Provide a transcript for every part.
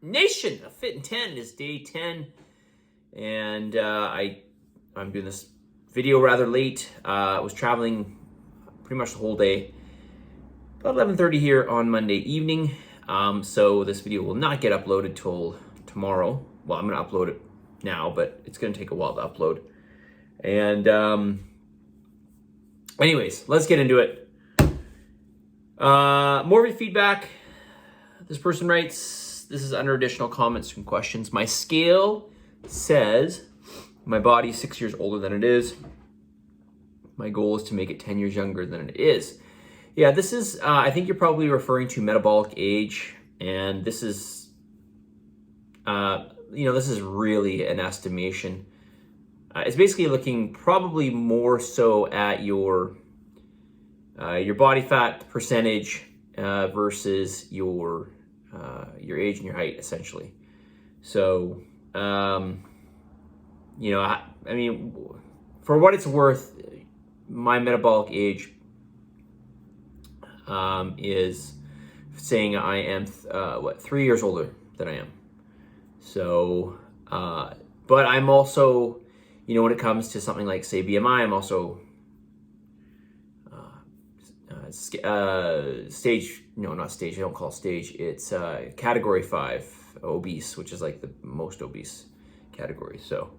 Nation of Fit in 10. It is day 10, and I'm doing this video rather late. I was traveling pretty much the whole day. About 11:30 here on Monday evening, so this video will not get uploaded till tomorrow. Well, I'm going to upload it now, but it's going to take a while to upload. And anyways, let's get into it. More of your feedback. This person writes, this is under additional comments and questions. My scale says my body is 6 years older than it is. My goal is to make it 10 years younger than it is. Yeah, this is, I think you're probably referring to metabolic age. And this is, this is really an estimation. It's basically looking probably more so at your body fat percentage versus your age and your height, essentially. So, I mean, for what it's worth, my metabolic age is saying I am 3 years older than I am. So, but I'm also, when it comes to something like, say, BMI, I'm also stage, no, not stage, I don't call it stage, it's category 5 obese, which is like the most obese category. So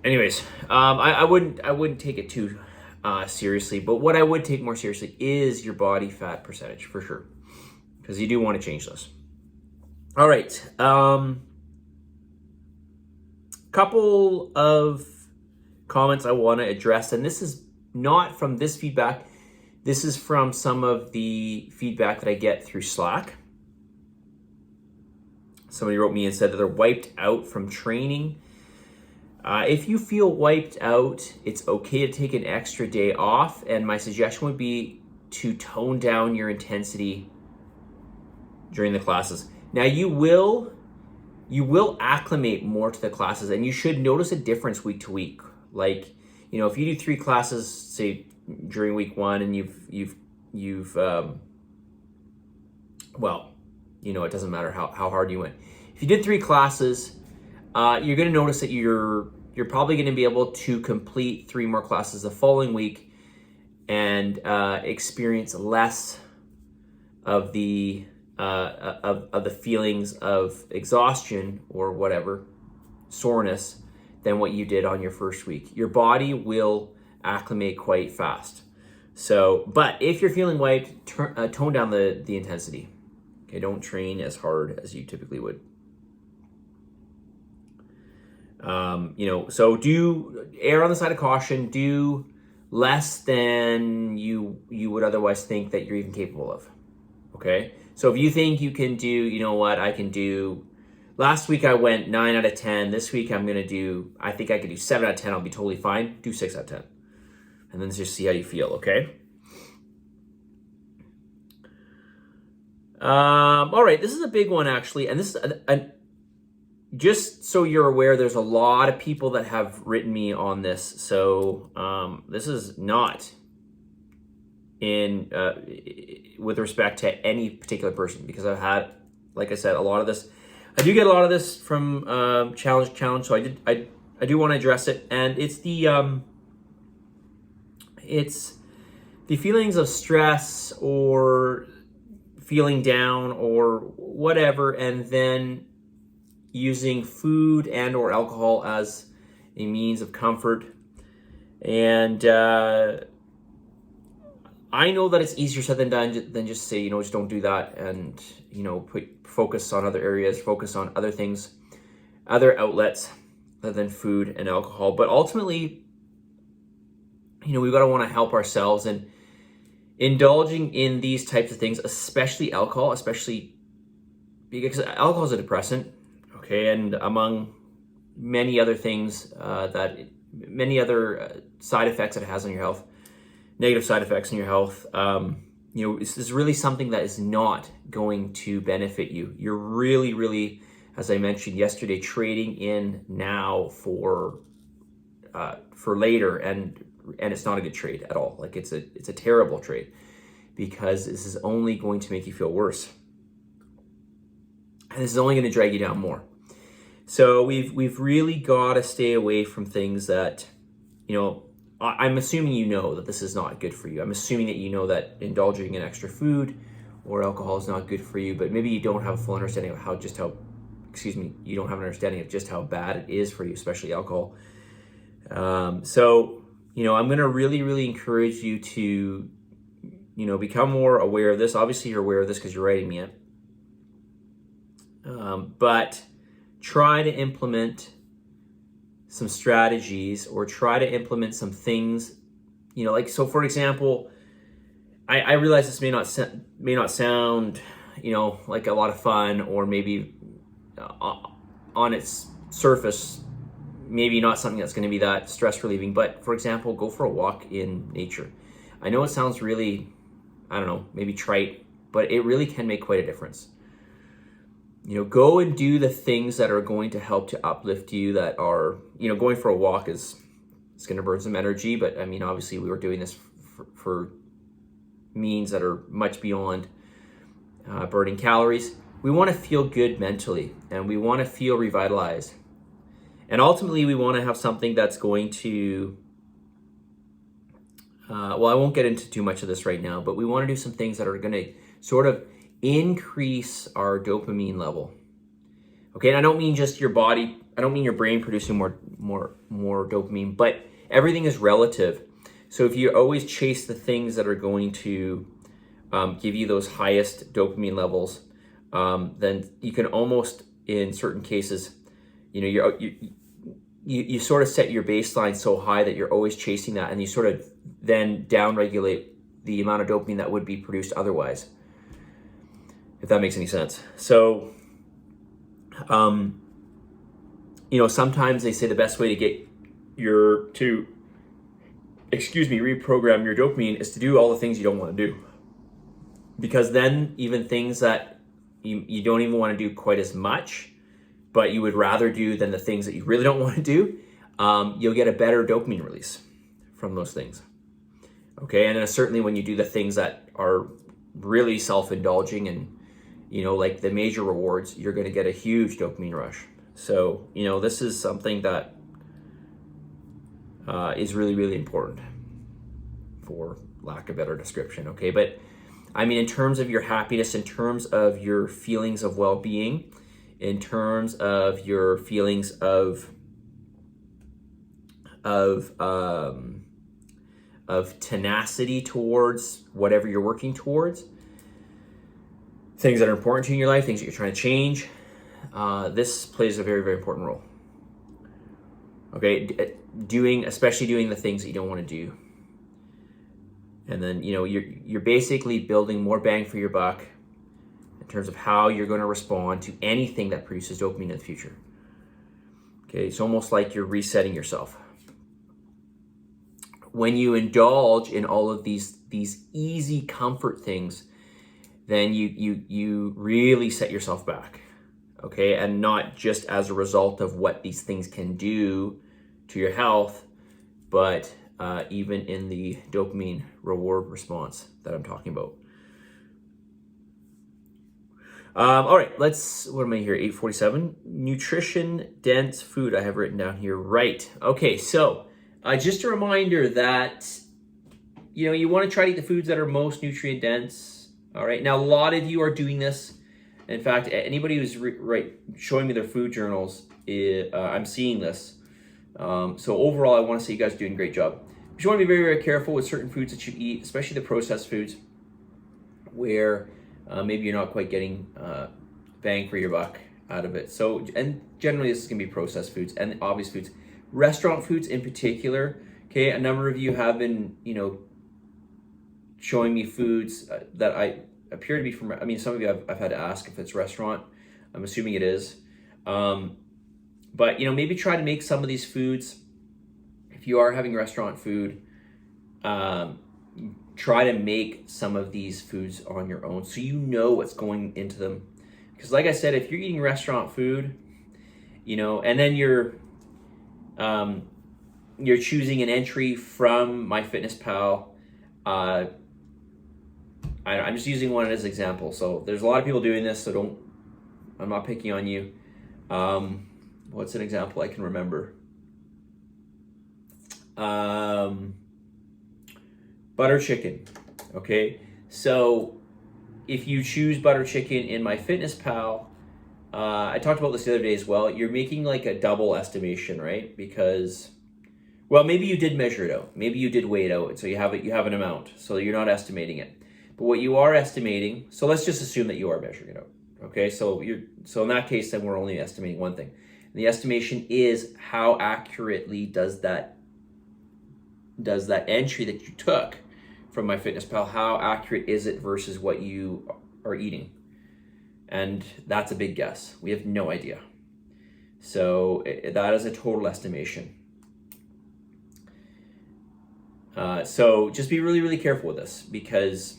anyways, I wouldn't take it too seriously, but what I would take more seriously is your body fat percentage, for sure, because you do want to change those. All right, couple of comments I want to address, and this is not from this feedback. This is from some of the feedback that I get through Slack. Somebody wrote me and said that they're wiped out from training. If you feel wiped out, it's okay to take an extra day off, and my suggestion would be to tone down your intensity during the classes. Now, you will acclimate more to the classes, and you should notice a difference week to week. Like, if you do 3 classes, say during week 1, and it doesn't matter how hard you went. If you did 3 classes, you're going to notice that you're probably going to be able to complete 3 more classes the following week and experience less of the feelings of exhaustion or whatever, soreness, than what you did on your first week. Your body will acclimate quite fast. So, but if you're feeling wiped, tone down the intensity. Okay, don't train as hard as you typically would. So do err on the side of caution. Do less than you would otherwise think that you're even capable of. Okay, so if you think you can do, I can do. Last week I went 9 out of 10. This week I think I could do 7 out of 10. I'll be totally fine. Do 6 out of 10. And then just see how you feel, okay? All right, this is a big one, actually. And this is, just so you're aware, there's a lot of people that have written me on this. So this is not with respect to any particular person, because I've had, like I said, a lot of this. I do get a lot of this from challenge, so I do want to address it, and it's the feelings of stress or feeling down or whatever, and then using food and or alcohol as a means of comfort. And I know that it's easier said than done than just say, just don't do that, and focus on other areas, focus on other things, other outlets other than food and alcohol. But ultimately, we've got to want to help ourselves, and indulging in these types of things, especially alcohol, especially because alcohol is a depressant, okay, and among many other things many other side effects that it has on your health, negative side effects on your health. This is really something that is not going to benefit you. You're really, really, as I mentioned yesterday, trading in now for later, and it's not a good trade at all. Like, it's a terrible trade, because this is only going to make you feel worse. And this is only going to drag you down more. So we've really got to stay away from things that, I'm assuming you know that this is not good for you. I'm assuming that you know that indulging in extra food or alcohol is not good for you, but maybe you don't have a full understanding of you don't have an understanding of just how bad it is for you, especially alcohol. So I'm going to really, really encourage you to, become more aware of this. Obviously, you're aware of this because you're writing me it. But try to implement some strategies, or try to implement some things, so for example, I realize this may not sound, like a lot of fun, or maybe on its surface, maybe not something that's going to be that stress relieving, but for example, go for a walk in nature. I know it sounds really, maybe trite, but it really can make quite a difference. Go and do the things that are going to help to uplift you, that are, going for a walk it's going to burn some energy, but obviously we were doing this for means that are much beyond burning calories. We want to feel good mentally, and we want to feel revitalized. And ultimately, we want to have something that's going to, I won't get into too much of this right now, but we want to do some things that are going to sort of increase our dopamine level. Okay, and I don't mean just your body, I don't mean your brain producing more dopamine, but everything is relative. So if you always chase the things that are going to give you those highest dopamine levels, then you can almost, in certain cases, you sort of set your baseline so high that you're always chasing that, and you sort of then downregulate the amount of dopamine that would be produced otherwise, if that makes any sense. So, sometimes they say the best way to get reprogram your dopamine is to do all the things you don't want to do. Because then even things that you don't even want to do quite as much, but you would rather do than the things that you really don't want to do, you'll get a better dopamine release from those things. Okay, and then certainly when you do the things that are really self-indulging and, like the major rewards, you're going to get a huge dopamine rush. So, this is something that is really, really important, for lack of a better description. Okay, but in terms of your happiness, in terms of your feelings of well-being, in terms of your feelings of tenacity towards whatever you're working towards, things that are important to you in your life, things that you're trying to change, this plays a very, very important role. Okay, especially doing the things that you don't want to do. And then, you're basically building more bang for your buck in terms of how you're going to respond to anything that produces dopamine in the future. Okay, it's almost like you're resetting yourself. When you indulge in all of these easy comfort things, then you really set yourself back. Okay, and not just as a result of what these things can do to your health, but even in the dopamine reward response that I'm talking about. All right, what am I here? 8:47. Nutrition dense food I have written down here. Right. Okay, so just a reminder that, you want to try to eat the foods that are most nutrient dense. All right. Now, a lot of you are doing this. In fact, anybody who's showing me their food journals, I'm seeing this. So overall, I want to say you guys are doing a great job. But you want to be very, very careful with certain foods that you eat, especially the processed foods, where maybe you're not quite getting bang for your buck out of it. So, and generally this is going to be processed foods and obvious foods. Restaurant foods in particular, okay, a number of you have been, showing me foods that I appear to be from, some of you I've had to ask if it's restaurant. I'm assuming it is. But, maybe try to make some of these foods, if you are having restaurant food, try to make some of these foods on your own so you know what's going into them. Because like I said, if you're eating restaurant food, and then you're choosing an entry from MyFitnessPal, I'm just using one as an example. So there's a lot of people doing this, so I'm not picking on you. What's an example I can remember? Butter chicken. Okay, so if you choose butter chicken in MyFitnessPal, I talked about this the other day as well. You're making like a double estimation, right? Because, well, maybe you did measure it out. Maybe you did weigh it out, so you have an amount. So you're not estimating it. But what you are estimating, so let's just assume that you are measuring it out. Okay, so in that case, then we're only estimating one thing. And the estimation is how accurately does that entry that you took from MyFitnessPal, how accurate is it versus what you are eating? And that's a big guess. We have no idea. So that is a total estimation. So just be really, really careful with this, because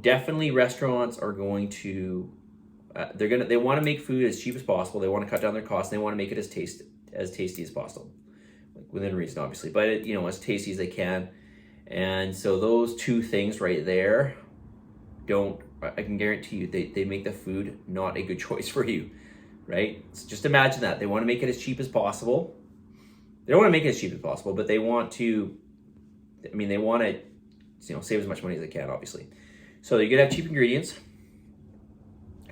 definitely restaurants are going to they want to make food as cheap as possible. They want to cut down their costs. They want to make it as tasty as possible, like within reason, obviously, but as tasty as they can. And so those two things right there, I can guarantee you they make the food not a good choice for you, right? So just imagine that. They want to make it as cheap as possible. They don't want to make it as cheap as possible, but they want to save as much money as they can, obviously. So you're gonna have cheap ingredients.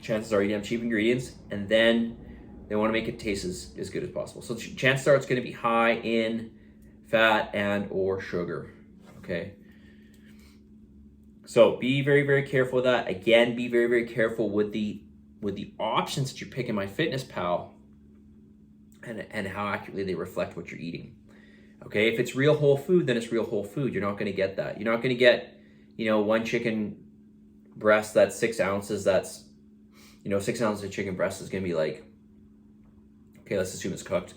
Chances are you're gonna have cheap ingredients, and then they want to make it taste as good as possible. So chances are it's gonna be high in fat and or sugar. Okay. So be very, very careful with that. Again, be very, very careful with the options that you pick in MyFitnessPal and how accurately they reflect what you're eating. Okay, if it's real whole food, then it's real whole food. You're not going to get that. You're not going to get, one chicken breast that's 6 ounces. That's, 6 ounces of chicken breast is going to be like, okay, let's assume it's cooked.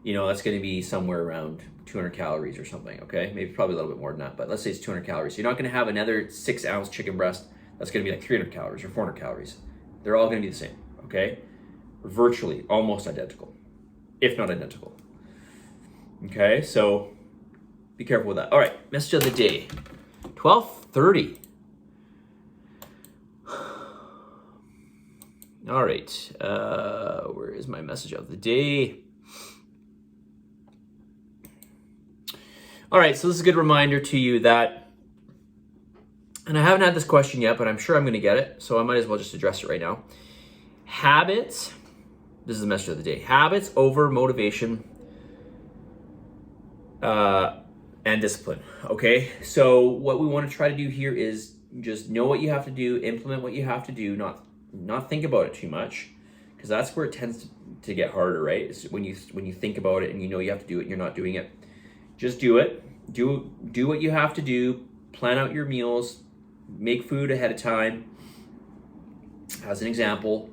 That's going to be somewhere around 200 calories or something. Okay, maybe probably a little bit more than that, but let's say it's 200 calories. So you're not going to have another 6 ounce chicken breast that's going to be like 300 calories or 400 calories. They're all going to be the same. Okay, virtually almost identical, if not identical. Okay, so be careful with that. All right, message of the day, 12:30. All right, where is my message of the day? All right, so this is a good reminder to you that, and I haven't had this question yet, but I'm sure I'm going to get it, so I might as well just address it right now. Habits, this is the message of the day, habits over motivation and discipline. Okay, so what we want to try to do here is just know what you have to do, implement what you have to do, not think about it too much, because that's where it tends to get harder, right? It's when you think about it and you have to do it and you're not doing it. Just do it. Do what you have to do. Plan out your meals. Make food ahead of time. As an example,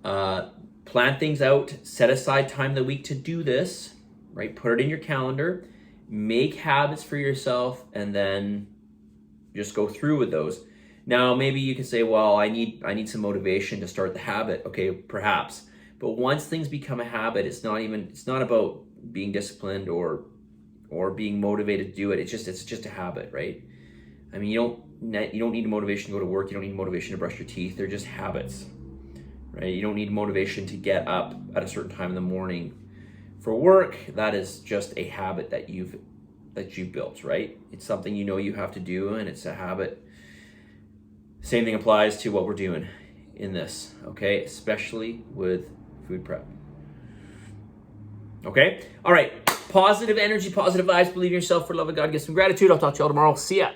plan things out. Set aside time of the week to do this. Right? Put it in your calendar. Make habits for yourself, and then just go through with those. Now, maybe you can say, "Well, I need some motivation to start the habit." Okay, perhaps. But once things become a habit, it's not about being disciplined or being motivated to do it. It's just a habit, right? I mean, you don't need motivation to go to work. You don't need motivation to brush your teeth. They're just habits, right? You don't need motivation to get up at a certain time in the morning for work. That is just a habit that you've built, right? It's something you have to do, and it's a habit. Same thing applies to what we're doing in this, okay? Especially with food prep. Okay? All right. Positive energy, positive vibes, believe in yourself, for love of God, get some gratitude. I'll talk to you all tomorrow. See ya.